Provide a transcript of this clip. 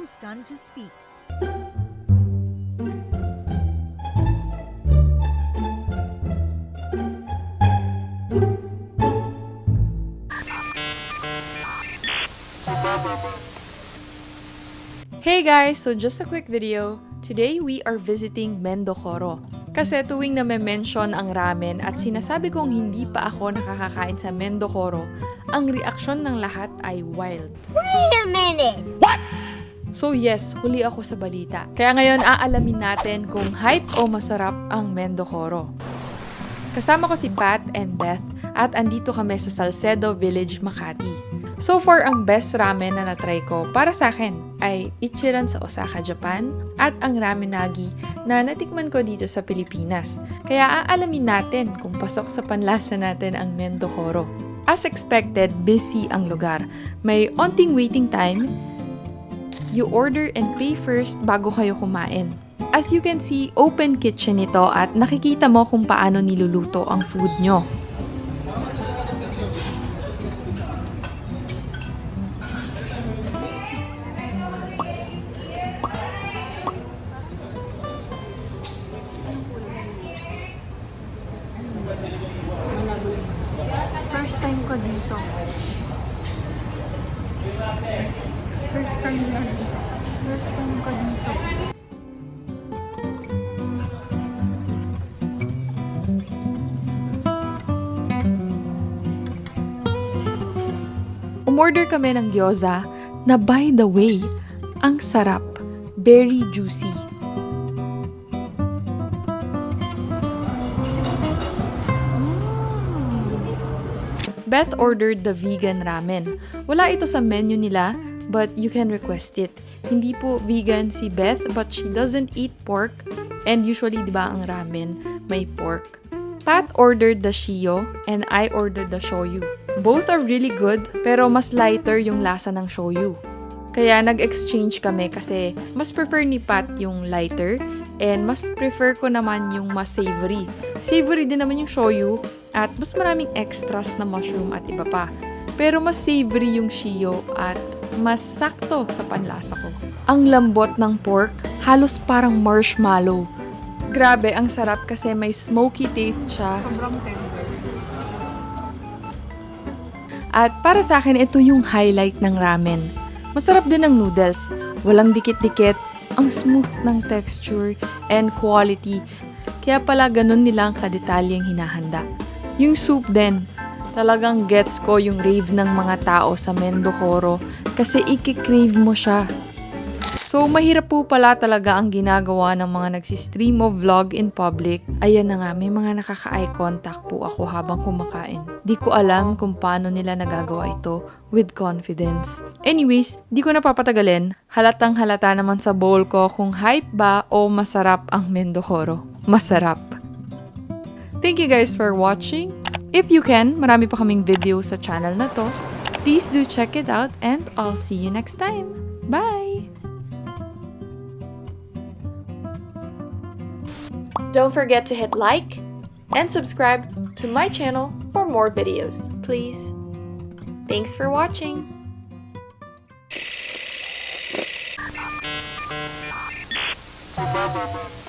almost done to speak. Hey guys! So just a quick video. Today we are visiting Mendocoro. Kasi tuwing na-mention ang ramen at sinasabi kong hindi pa ako nakakakain sa Mendocoro, ang reaksyon ng lahat ay wild. Wait a minute! So yes, huli ako sa balita. Kaya ngayon aalamin natin kung hype o masarap ang Mendocoro. Kasama ko si Pat and Beth at andito kami sa Salcedo Village, Makati. So far, ang best ramen na natry ko para sa akin ay Ichiran sa Osaka, Japan at ang Ramenagi na natikman ko dito sa Pilipinas. Kaya aalamin natin kung pasok sa panlasa natin ang Mendocoro. As expected, busy ang lugar. May onting waiting time. You order and pay first bago kayo kumain. As you can see, open kitchen ito at nakikita mo kung paano niluluto ang food nyo. First time ko dito. First time ko dito. Umorder kami ng gyoza na by the way, ang sarap, very juicy. Beth ordered the vegan ramen. Wala ito sa menu nila, but you can request it. Hindi po vegan si Beth, but she doesn't eat pork. And usually, di ba, ang ramen may pork. Pat ordered the shio, and I ordered the shoyu. Both are really good, pero mas lighter yung lasa ng shoyu. Kaya nag-exchange kami kasi mas prefer ni Pat yung lighter, and mas prefer ko naman yung mas savory. Savory din naman yung shoyu, at mas maraming extras na mushroom at iba pa. Pero mas savory yung shio at mas sakto sa panlasa ko. Ang lambot ng pork, halos parang marshmallow. Grabe, ang sarap kasi may smoky taste siya. Sobrang tender. At para sa akin, ito yung highlight ng ramen. Masarap din ang noodles. Walang dikit-dikit, ang smooth ng texture and quality. Kaya pala ganun nila ang kadetalyeng hinahanda. Yung soup din, talagang gets ko yung rave ng mga tao sa Mendocoro kasi iki-crave mo siya. So, mahirap po pala talaga ang ginagawa ng mga nagsistream o vlog in public. Ayan na nga, may mga nakaka-eye contact po ako habang kumakain. Di ko alam kung paano nila nagagawa ito with confidence. Anyways, di ko napapatagalin. Halatang halata naman sa bowl ko kung hype ba o masarap ang Mendocoro. Masarap. Thank you guys for watching. If you can, marami pa kaming video sa channel na to. Please do check it out and I'll see you next time. Bye! Don't forget to hit like and subscribe to my channel for more videos, please. Thanks for watching! Bye.